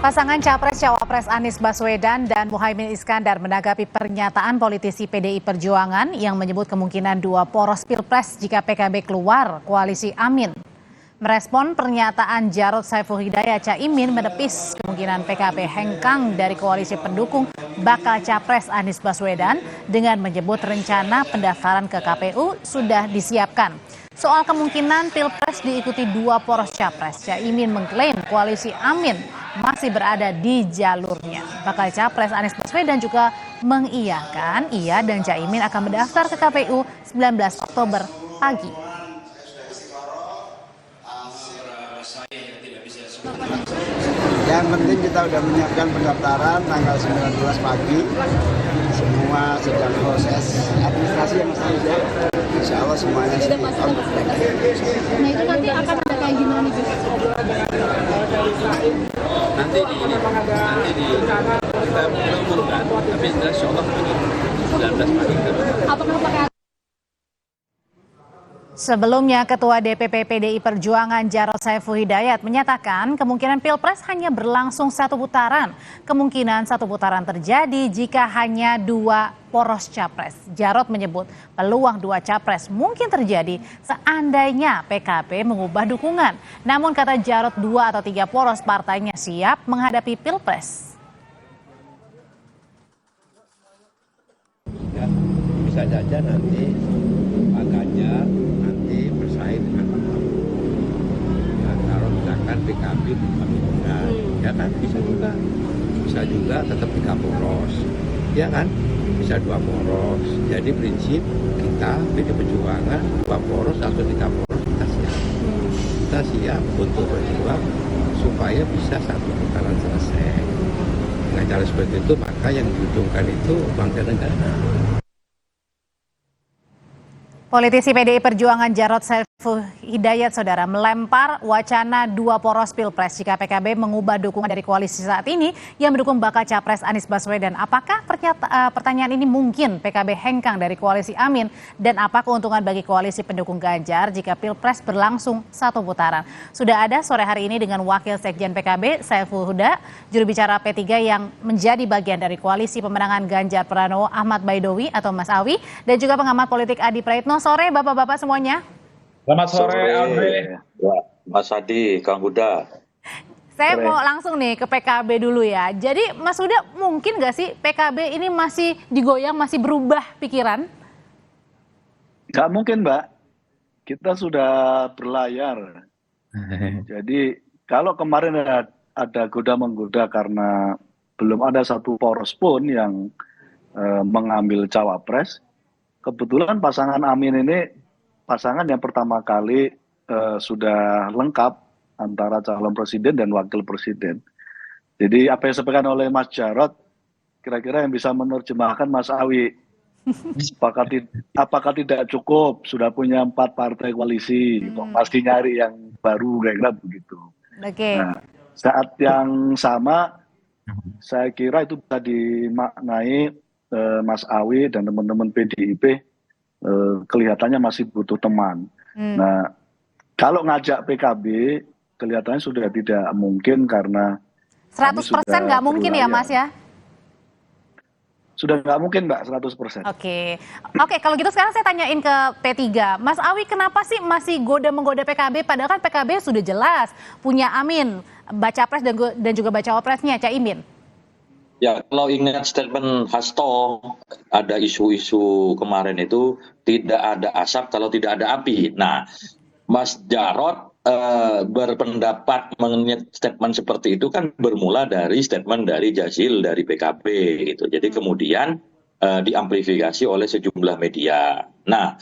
Pasangan Capres-Cawapres Anies Baswedan dan Muhaimin Iskandar menanggapi pernyataan politisi PDI Perjuangan yang menyebut kemungkinan dua poros Pilpres jika PKB keluar koalisi Amin. Merespon pernyataan Jarod Saiful Hidayat, Caimin menepis kemungkinan PKB hengkang dari koalisi pendukung bakal Capres Anies Baswedan dengan menyebut rencana pendaftaran ke KPU sudah disiapkan. Soal kemungkinan Pilpres diikuti dua poros Capres, Caimin mengklaim koalisi Amin masih berada di jalurnya. Bakal Capres Anies Baswedan juga mengiyakan ia dan Caimin akan mendaftar ke KPU 19 Oktober pagi. Yang penting kita sudah menyiapkan pendaftaran tanggal 19 pagi. Semua sedang proses administrasi yang masih insya Allah semuanya sudah pasti. Nah itu nanti akan ada kayak gimana nih? Nanti di kita umumkan, tapi insya Allah 19 pagi. Apakah pakai? Sebelumnya, Ketua DPP PDI Perjuangan Jarod Saiful Hidayat menyatakan kemungkinan Pilpres hanya berlangsung satu putaran. Kemungkinan satu putaran terjadi jika hanya dua poros Capres. Jarod menyebut peluang dua Capres mungkin terjadi seandainya PKB mengubah dukungan. Namun kata Jarod, dua atau tiga poros partainya siap menghadapi Pilpres. Ya, bisa saja nanti Pak Ganjar bersaing dengan Pak Prabowo. Ya, kalau misalkan PKB bukan, ya kan bisa juga tetap tiga poros, ya kan bisa dua poros. Jadi prinsip kita PDI Perjuangan dua poros atau tiga poros kita siap untuk berjuang supaya bisa satu putaran selesai. Dengan cara seperti itu maka yang diuntungkan itu bangsa negara. Politisi PDI Perjuangan Jarod Saiful Hidayat, saudara, melempar wacana dua poros Pilpres jika PKB mengubah dukungan dari koalisi saat ini yang mendukung bakal Capres Anies Baswedan. Apakah pertanyaan ini mungkin PKB hengkang dari koalisi Amin dan apa keuntungan bagi koalisi pendukung Ganjar jika Pilpres berlangsung satu putaran? Sudah ada sore hari ini dengan Wakil Sekjen PKB Saiful Huda, juru bicara P3 yang menjadi bagian dari koalisi pemenangan Ganjar Pranowo Ahmad Baidowi atau Mas Awi, dan juga pengamat politik Adi Praitno. Sore Bapak-Bapak semuanya. Selamat sore, Andre. Ya, Mas Adi, Kang Huda. Saya mau langsung nih ke PKB dulu ya. Jadi Mas Huda, mungkin nggak sih PKB ini masih digoyang, masih berubah pikiran? Nggak mungkin, Mbak. Kita sudah berlayar. Jadi kalau kemarin ada goda-menggoda karena belum ada satu poros pun yang mengambil cawapres. Kebetulan pasangan Amin ini pasangan yang pertama kali sudah lengkap antara calon presiden dan wakil presiden. Jadi apa yang disampaikan oleh Mas Jarod, kira-kira yang bisa menerjemahkan Mas Awi, apakah tidak cukup sudah punya 4 partai koalisi, kok pasti nyari yang baru, kira-kira begitu. Oke. Nah, saat yang sama, saya kira itu bisa dimaknai Mas Awi dan teman-teman PDIP kelihatannya masih butuh teman. Nah, kalau ngajak PKB kelihatannya sudah tidak mungkin karena 100% nggak mungkin ya Mas ya? Sudah nggak mungkin Mbak, 100%. Oke, kalau gitu sekarang saya tanyain ke P3. Mas Awi, kenapa sih masih menggoda PKB padahal kan PKB sudah jelas punya Amin, baca pres dan juga baca wapresnya Caimin? Ya, kalau ingat statement Hasto, ada isu-isu kemarin itu tidak ada asap kalau tidak ada api. Nah, Mas Jarod berpendapat mengenai statement seperti itu kan bermula dari statement dari Jazil dari PKB gitu. Jadi kemudian diamplifikasi oleh sejumlah media. Nah,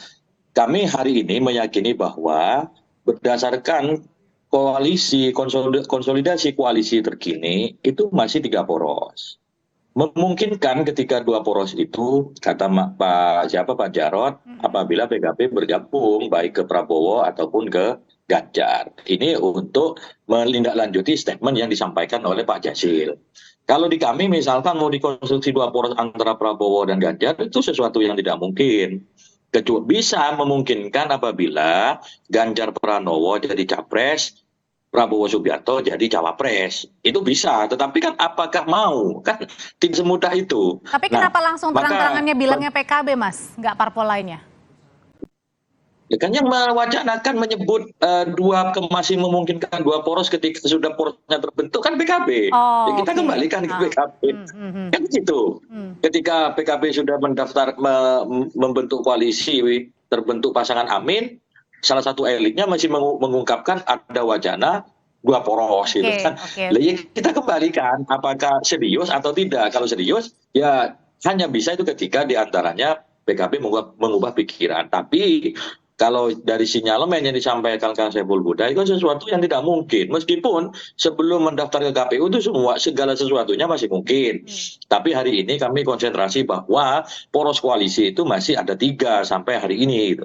kami hari ini meyakini bahwa berdasarkan konsolidasi koalisi terkini itu masih 3 poros. Memungkinkan ketika 2 poros itu, kata Pak Jarod, apabila PKB bergabung baik ke Prabowo ataupun ke Ganjar. Ini untuk menindaklanjuti statement yang disampaikan oleh Pak Jazil. Kalau di kami misalkan mau dikonstruksi 2 poros antara Prabowo dan Ganjar, itu sesuatu yang tidak mungkin. Bisa memungkinkan apabila Ganjar Pranowo jadi capres, Prabowo Subianto jadi cawapres. Itu bisa, tetapi kan apakah mau? Kan tidak semudah itu. Tapi Nah, kenapa langsung maka terang-terangannya bilangnya PKB, Mas? Nggak parpol lainnya? ya kan yang mewacanakan menyebut masih memungkinkan dua poros ketika sudah porosnya terbentuk kan PKB. Oh, Ya kita oke. kembalikan ke PKB. Kan gitu. Ketika PKB sudah mendaftar membentuk koalisi, terbentuk pasangan Amin, salah satu elitnya masih mengungkapkan ada wacana dua poros gitu Oke, kan. oke. Lah, ya kita kembalikan apakah serius atau tidak. Kalau serius ya hanya bisa itu ketika diantaranya PKB mengubah pikiran. Tapi kalau dari sinyalemen yang disampaikan Kang Saiful Huda itu sesuatu yang tidak mungkin. Meskipun sebelum mendaftar ke KPU itu segala sesuatunya masih mungkin. Tapi hari ini kami konsentrasi bahwa poros koalisi itu masih ada 3 sampai hari ini. Gitu.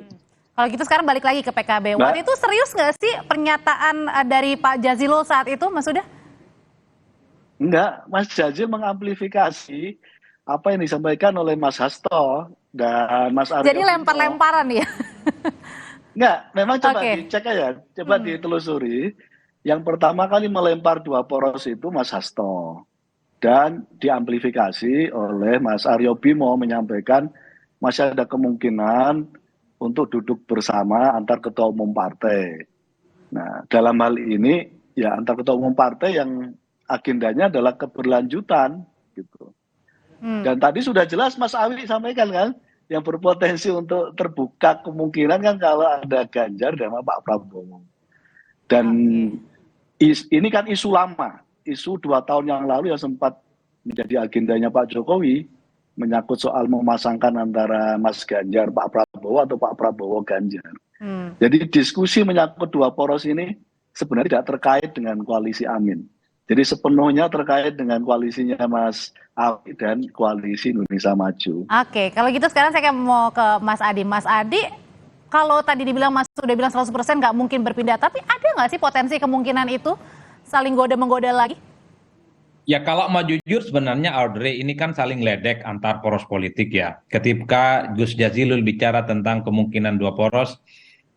Kalau gitu sekarang balik lagi ke PKB. Waktu itu serius nggak sih pernyataan dari Pak Jazilul saat itu, Mas Huda? Enggak, Mas Jazil mengamplifikasi apa yang disampaikan oleh Mas Hasto dan Mas Aryo. Jadi lempar-lemparan ya? Enggak, memang coba Oke. dicek aja, coba ditelusuri. Yang pertama kali melempar dua poros itu Mas Hasto. Dan diamplifikasi oleh Mas Aryo Bimo menyampaikan masih ada kemungkinan untuk duduk bersama antar ketua umum partai. Nah, dalam hal ini ya antar ketua umum partai yang agendanya adalah keberlanjutan gitu. Dan tadi sudah jelas Mas Awi sampaikan kan, yang berpotensi untuk terbuka kemungkinan kan kalau ada Ganjar dan Pak Prabowo. Dan ini kan isu lama, isu 2 tahun yang lalu yang sempat menjadi agendanya Pak Jokowi, menyangkut soal memasangkan antara Mas Ganjar, Pak Prabowo atau Pak Prabowo Ganjar. Jadi diskusi menyangkut 2 poros ini sebenarnya tidak terkait dengan koalisi Amin. Jadi sepenuhnya terkait dengan koalisinya Mas Awi dan koalisi Indonesia Maju. Oke, kalau gitu sekarang saya mau ke Mas Adi. Mas Adi, kalau tadi dibilang Mas sudah bilang 100% nggak mungkin berpindah, tapi ada nggak sih potensi kemungkinan itu saling goda-menggoda lagi? Ya kalau mau jujur sebenarnya Audrey ini kan saling ledek antar poros politik ya. Ketika Gus Jazilul bicara tentang kemungkinan 2 poros,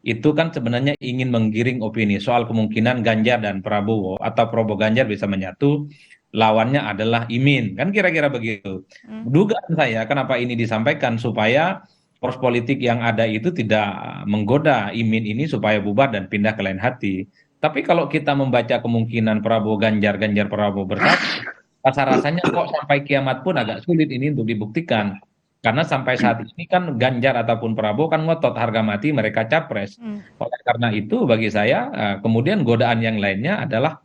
itu kan sebenarnya ingin menggiring opini soal kemungkinan Ganjar dan Prabowo atau Prabowo Ganjar bisa menyatu, lawannya adalah Imin, kan kira-kira begitu. Dugaan saya kenapa ini disampaikan supaya poros politik yang ada itu tidak menggoda Imin ini supaya bubar dan pindah ke lain hati. Tapi kalau kita membaca kemungkinan Prabowo Ganjar, Ganjar Prabowo bersatu, rasa-rasanya kok sampai kiamat pun agak sulit ini untuk dibuktikan. Karena sampai saat ini kan Ganjar ataupun Prabowo kan ngotot harga mati mereka capres. Oleh karena itu bagi saya kemudian godaan yang lainnya adalah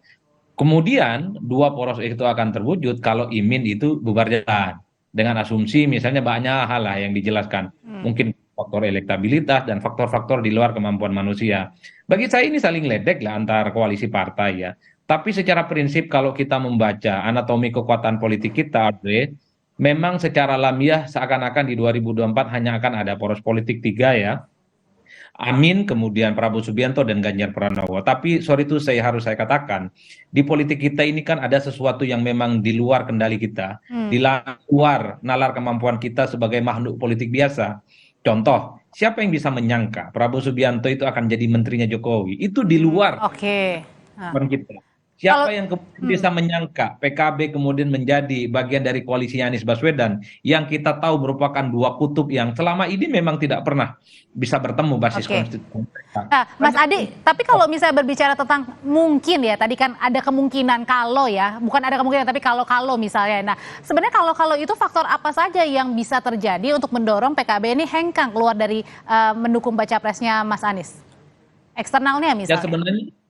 kemudian 2 poros itu akan terwujud kalau Imin itu bubar jalan. Dengan asumsi misalnya banyak hal lah yang dijelaskan. Mungkin faktor elektabilitas dan faktor-faktor di luar kemampuan manusia. Bagi saya ini saling ledek lah antar koalisi partai ya. Tapi secara prinsip kalau kita membaca anatomi kekuatan politik kita, Andre, memang secara alamiah seakan-akan di 2024 hanya akan ada poros politik 3 ya. Amin, kemudian Prabowo Subianto dan Ganjar Pranowo. Tapi sorry itu harus saya katakan, di politik kita ini kan ada sesuatu yang memang di luar kendali kita, di luar nalar kemampuan kita sebagai makhluk politik biasa. Contoh, siapa yang bisa menyangka Prabowo Subianto itu akan jadi menterinya Jokowi? Itu di luar kemampuan kita. Siapa yang kemudian bisa menyangka PKB kemudian menjadi bagian dari koalisi Anies Baswedan yang kita tahu merupakan 2 kutub yang selama ini memang tidak pernah bisa bertemu basis konstitusi mereka. Nah, Mas Adi, tapi kalau misalnya berbicara tentang mungkin ya, tadi kan ada kemungkinan kalau ya, bukan ada kemungkinan tapi kalau misalnya. Nah, sebenarnya kalau itu faktor apa saja yang bisa terjadi untuk mendorong PKB ini hengkang keluar dari mendukung baca presnya Mas Anies? Eksternalnya misalnya. Ya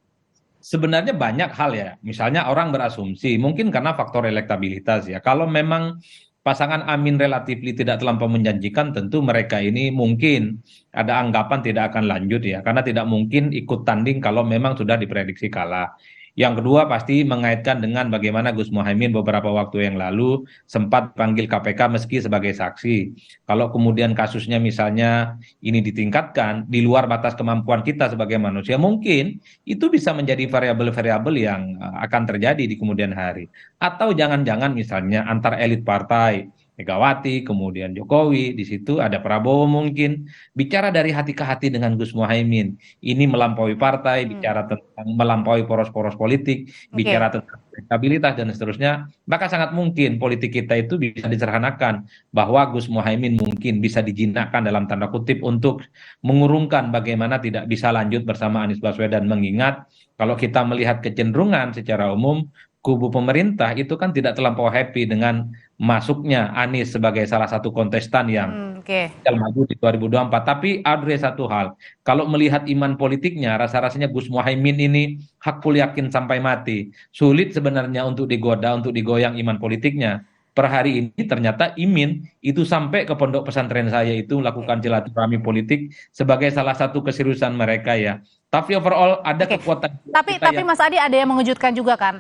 sebenarnya banyak hal ya. Misalnya orang berasumsi mungkin karena faktor elektabilitas ya. Kalau memang pasangan Amin relatif tidak terlampau menjanjikan, tentu mereka ini mungkin ada anggapan tidak akan lanjut ya. Karena tidak mungkin ikut tanding kalau memang sudah diprediksi kalah. Yang kedua pasti mengaitkan dengan bagaimana Gus Muhaimin beberapa waktu yang lalu sempat panggil KPK meski sebagai saksi. Kalau kemudian kasusnya misalnya ini ditingkatkan di luar batas kemampuan kita sebagai manusia, mungkin itu bisa menjadi variabel-variabel yang akan terjadi di kemudian hari. Atau jangan-jangan misalnya antar elit partai, Megawati, kemudian Jokowi, di situ ada Prabowo mungkin. Bicara dari hati ke hati dengan Gus Muhaimin. Ini melampaui partai, bicara tentang melampaui poros-poros politik, Oke. bicara tentang stabilitas dan seterusnya, maka sangat mungkin politik kita itu bisa disederhanakan bahwa Gus Muhaimin mungkin bisa dijinakkan dalam tanda kutip untuk mengurungkan bagaimana tidak bisa lanjut bersama Anies Baswedan, mengingat kalau kita melihat kecenderungan secara umum kubu pemerintah itu kan tidak terlampau happy dengan masuknya Anies sebagai salah satu kontestan yang Oke. maju di 2024. Tapi Audrey, satu hal, kalau melihat iman politiknya, rasa-rasanya Gus Muhaimin ini hakul yakin sampai mati. Sulit sebenarnya untuk digoda, untuk digoyang iman politiknya. Per hari ini ternyata Imin itu sampai ke pondok pesantren saya itu melakukan silaturahmi politik sebagai salah satu keseriusan mereka ya. Tapi overall ada Oke. kekuatan Tapi kita yang Mas Adi, ada yang mengejutkan juga kan,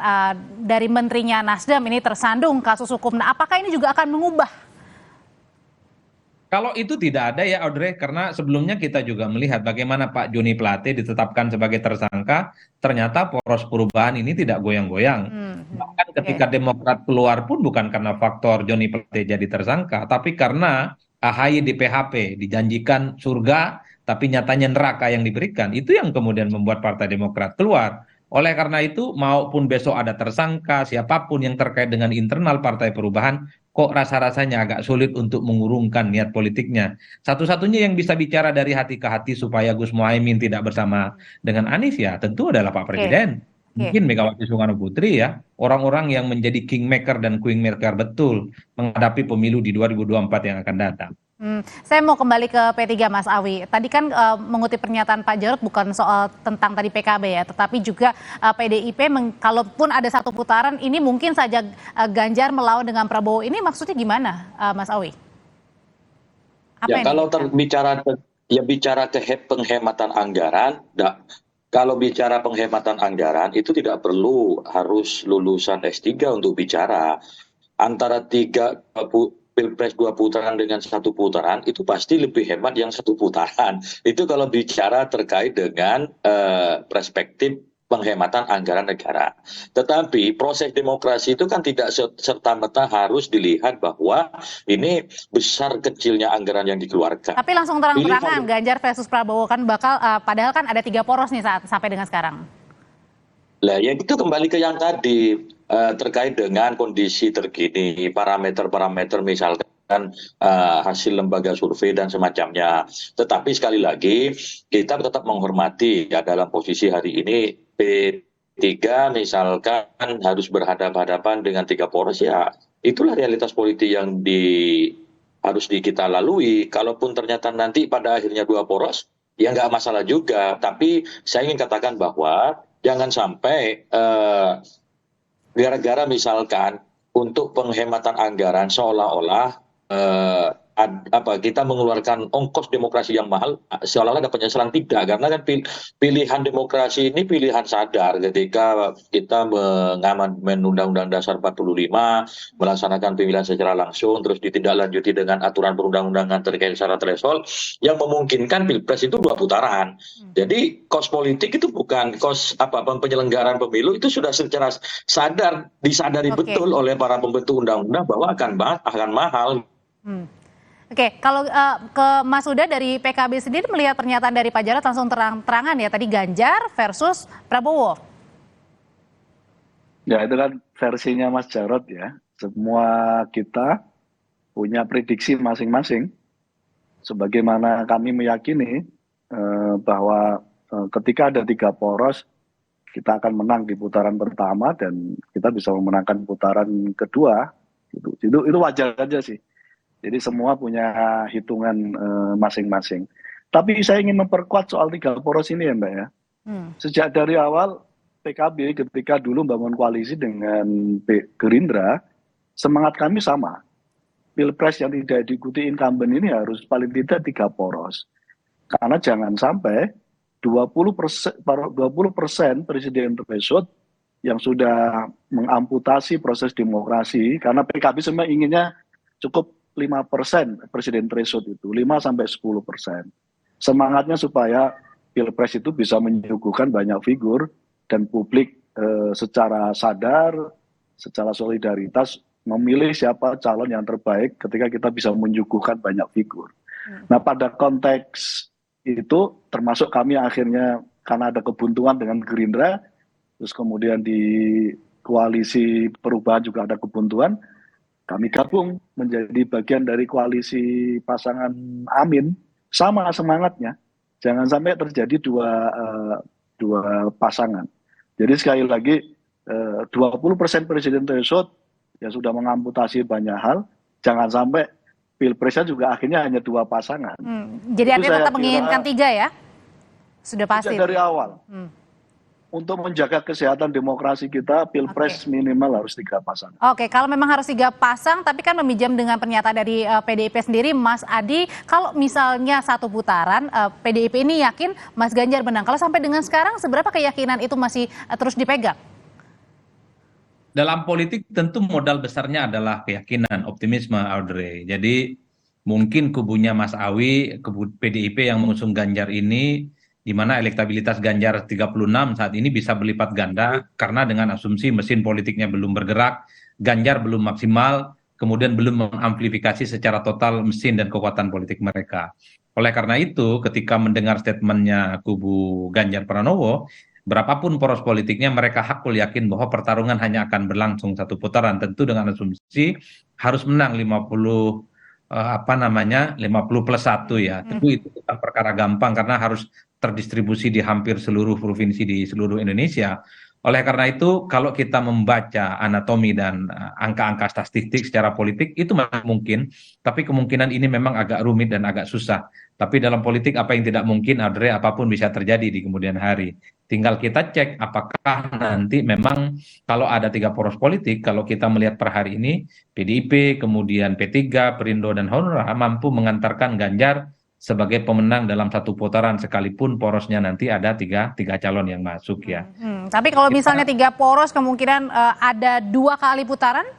dari menterinya Nasdem ini tersandung kasus hukum. Nah, apakah ini juga akan mengubah? kalau itu tidak ada ya Audrey, karena sebelumnya kita juga melihat bagaimana Pak Joni Plate ditetapkan sebagai tersangka, ternyata poros perubahan ini tidak goyang-goyang. Bahkan Oke. ketika Demokrat keluar pun bukan karena faktor Joni Plate jadi tersangka, tapi karena AHY di PHP, dijanjikan surga, tapi nyatanya neraka yang diberikan. Itu yang kemudian membuat Partai Demokrat keluar. Oleh karena itu, maupun besok ada tersangka, siapapun yang terkait dengan internal Partai Perubahan, kok rasa-rasanya agak sulit untuk mengurungkan niat politiknya. Satu-satunya yang bisa bicara dari hati ke hati supaya Gus Muhaimin tidak bersama dengan Anies ya tentu adalah Pak Oke. Presiden. Oke. Mungkin Megawati Soekarno Putri ya, orang-orang yang menjadi kingmaker dan queenmaker betul menghadapi pemilu di 2024 yang akan datang. Saya mau kembali ke P3 Mas Awi. Tadi kan mengutip pernyataan Pak Jarod bukan soal tentang tadi PKB ya, tetapi juga PDIP kalaupun ada satu putaran ini mungkin saja Ganjar melawan dengan Prabowo. Ini maksudnya gimana, Mas Awi? Apa Ya, yang kalau diinginkan? bicara penghematan anggaran, kalau bicara penghematan anggaran itu tidak perlu harus lulusan S3 untuk bicara. Antara Pilpres 2 putaran dengan 1 putaran itu pasti lebih hemat yang 1 putaran. Itu kalau bicara terkait dengan perspektif penghematan anggaran negara. Tetapi proses demokrasi itu kan tidak serta-merta harus dilihat bahwa ini besar kecilnya anggaran yang dikeluarkan. Tapi langsung terang-terangan Ganjar versus Prabowo kan bakal padahal kan ada 3 poros nih sampai dengan sekarang. Lah ya itu kembali ke yang tadi terkait dengan kondisi terkini, parameter-parameter misalkan hasil lembaga survei dan semacamnya. Tetapi sekali lagi kita tetap menghormati ya dalam posisi hari ini P3 misalkan harus berhadapan-hadapan dengan 3 poros ya itulah realitas politik yang harus kita lalui. Kalaupun ternyata nanti pada akhirnya 2 poros ya nggak masalah juga. Tapi saya ingin katakan bahwa jangan sampai gara-gara misalkan untuk penghematan anggaran seolah-olah kita mengeluarkan ongkos demokrasi yang mahal, seolah-olah ada penyesalan. Tidak, karena kan pilihan demokrasi ini pilihan sadar ketika kita mengamandemen Undang-Undang Dasar 45, melaksanakan pemilihan secara langsung, terus ditindaklanjuti dengan aturan perundang-undangan terkait syarat threshold yang memungkinkan Pilpres itu 2 putaran. Jadi kos politik itu bukan kos penyelenggaraan pemilu, itu sudah secara sadar disadari betul oleh para pembentuk undang-undang bahwa akan mahal. Oke, kalau ke Mas Huda dari PKB sendiri melihat pernyataan dari Pak Jarod langsung terang-terangan ya, tadi Ganjar versus Prabowo. Ya itu kan versinya Mas Jarod ya. Semua kita punya prediksi masing-masing. Sebagaimana kami meyakini bahwa ketika ada 3 poros, kita akan menang di putaran pertama dan kita bisa memenangkan putaran kedua. Itu wajar aja sih. Jadi semua punya hitungan masing-masing. Tapi saya ingin memperkuat soal 3 poros ini ya Mbak ya. Sejak dari awal PKB ketika dulu membangun koalisi dengan Gerindra, semangat kami sama. Pilpres yang tidak diikuti incumbent ini harus paling tidak 3 poros. Karena jangan sampai 20% presiden threshold yang sudah mengamputasi proses demokrasi, karena PKB sebenarnya inginnya cukup 5% presiden threshold itu, 5-10%. Semangatnya supaya Pilpres itu bisa menyuguhkan banyak figur dan publik secara sadar, secara solidaritas memilih siapa calon yang terbaik ketika kita bisa menyuguhkan banyak figur. Nah, pada konteks itu termasuk kami akhirnya karena ada kebuntuan dengan Gerindra, terus kemudian di koalisi perubahan juga ada kebuntuan, kami gabung menjadi bagian dari koalisi pasangan Amin, sama semangatnya. Jangan sampai terjadi dua pasangan. Jadi sekali lagi 20% presiden threshold ya sudah mengamputasi banyak hal. Jangan sampai pilpresnya juga akhirnya hanya 2 pasangan. Jadi Itu artinya saya tetap menginginkan 3 ya? Sudah pasti. dari awal. Untuk menjaga kesehatan demokrasi kita, pilpres minimal harus 3 pasangan. Oke, kalau memang harus 3 pasang, tapi kan meminjam dengan pernyataan dari PDIP sendiri, Mas Adi, kalau misalnya 1 putaran, PDIP ini yakin Mas Ganjar menang. Kalau sampai dengan sekarang, seberapa keyakinan itu masih terus dipegang? Dalam politik tentu modal besarnya adalah keyakinan, optimisme, Audrey. Jadi mungkin kubunya Mas Awi, kubu PDIP yang mengusung Ganjar ini, di mana elektabilitas Ganjar 36 saat ini bisa berlipat ganda karena dengan asumsi mesin politiknya belum bergerak, Ganjar belum maksimal, kemudian belum mengamplifikasi secara total mesin dan kekuatan politik mereka. Oleh karena itu, ketika mendengar statementnya kubu Ganjar Pranowo, berapapun poros politiknya mereka hakul yakin bahwa pertarungan hanya akan berlangsung 1 putaran, tentu dengan asumsi harus menang 50 plus 1 ya. Tentu itu bukan perkara gampang karena harus terdistribusi di hampir seluruh provinsi di seluruh Indonesia. Oleh karena itu, kalau kita membaca anatomi dan angka-angka statistik secara politik, itu masih mungkin, tapi kemungkinan ini memang agak rumit dan agak susah. Tapi dalam politik apa yang tidak mungkin, Audrey, apapun bisa terjadi di kemudian hari. Tinggal kita cek apakah nanti memang kalau ada 3 poros politik, kalau kita melihat per hari ini, PDIP, kemudian P3, Perindo, dan Hanura mampu mengantarkan Ganjar sebagai pemenang dalam 1 putaran sekalipun porosnya nanti ada tiga calon yang masuk ya. Tapi kalau misalnya 3 poros kemungkinan ada 2 kali putaran?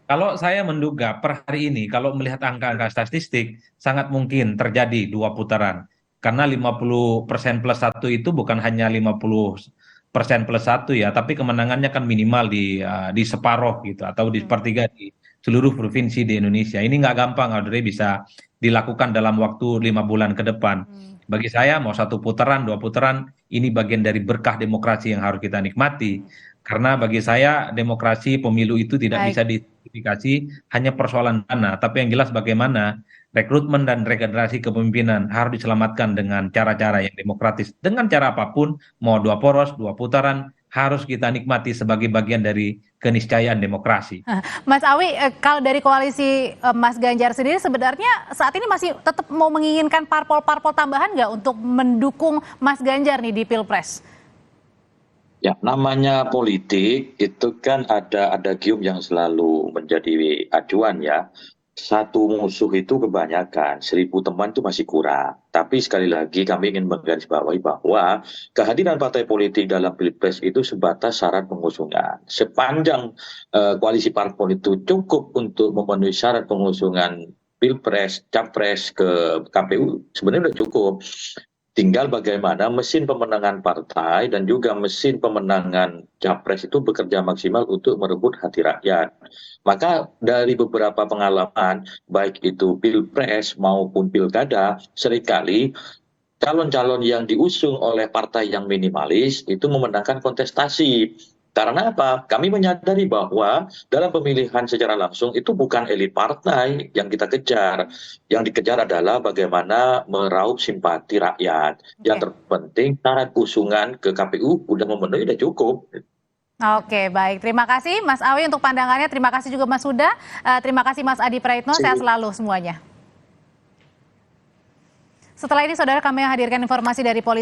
Kalau saya menduga per hari ini kalau melihat angka-angka statistik sangat mungkin terjadi 2 putaran. Karena 50% plus 1 itu bukan hanya 50% plus 1 ya, tapi kemenangannya kan minimal di separoh gitu atau di sepertiga di seluruh provinsi di Indonesia. Ini nggak gampang, Audrey, bisa dilakukan dalam waktu 5 bulan ke depan. Bagi saya mau 1 putaran, 2 putaran, ini bagian dari berkah demokrasi yang harus kita nikmati. Karena bagi saya demokrasi pemilu itu tidak bisa diidentifikasi hanya persoalan dana, tapi yang jelas bagaimana rekrutmen dan regenerasi kepemimpinan harus diselamatkan dengan cara-cara yang demokratis. Dengan cara apapun, mau 2 poros, 2 putaran, harus kita nikmati sebagai bagian dari keniscayaan demokrasi. Mas Awi, kalau dari koalisi Mas Ganjar sendiri sebenarnya saat ini masih tetap mau menginginkan parpol-parpol tambahan nggak untuk mendukung Mas Ganjar nih di Pilpres? Ya, namanya politik itu kan ada gium yang selalu menjadi acuan ya. 1 musuh itu kebanyakan, 1000 teman itu masih kurang. Tapi sekali lagi kami ingin menggarisbawahi bahwa kehadiran partai politik dalam Pilpres itu sebatas syarat pengusungan. Sepanjang koalisi parpol itu cukup untuk memenuhi syarat pengusungan Pilpres, Capres ke KPU, sebenarnya sudah cukup. Tinggal bagaimana mesin pemenangan partai dan juga mesin pemenangan Capres itu bekerja maksimal untuk merebut hati rakyat. Maka dari beberapa pengalaman, baik itu Pilpres maupun Pilkada, seringkali calon-calon yang diusung oleh partai yang minimalis itu memenangkan kontestasi. Karena apa? Kami menyadari bahwa dalam pemilihan secara langsung itu bukan elit partai yang kita kejar. Yang dikejar adalah bagaimana meraup simpati rakyat. Yang terpenting syarat usungan ke KPU udah memenuhi, udah cukup. Oke, baik. Terima kasih Mas Awi untuk pandangannya. Terima kasih juga Mas Huda. Terima kasih Mas Adi Praitno. Sehat selalu semuanya. Setelah ini, saudara, kami hadirkan informasi dari polisi.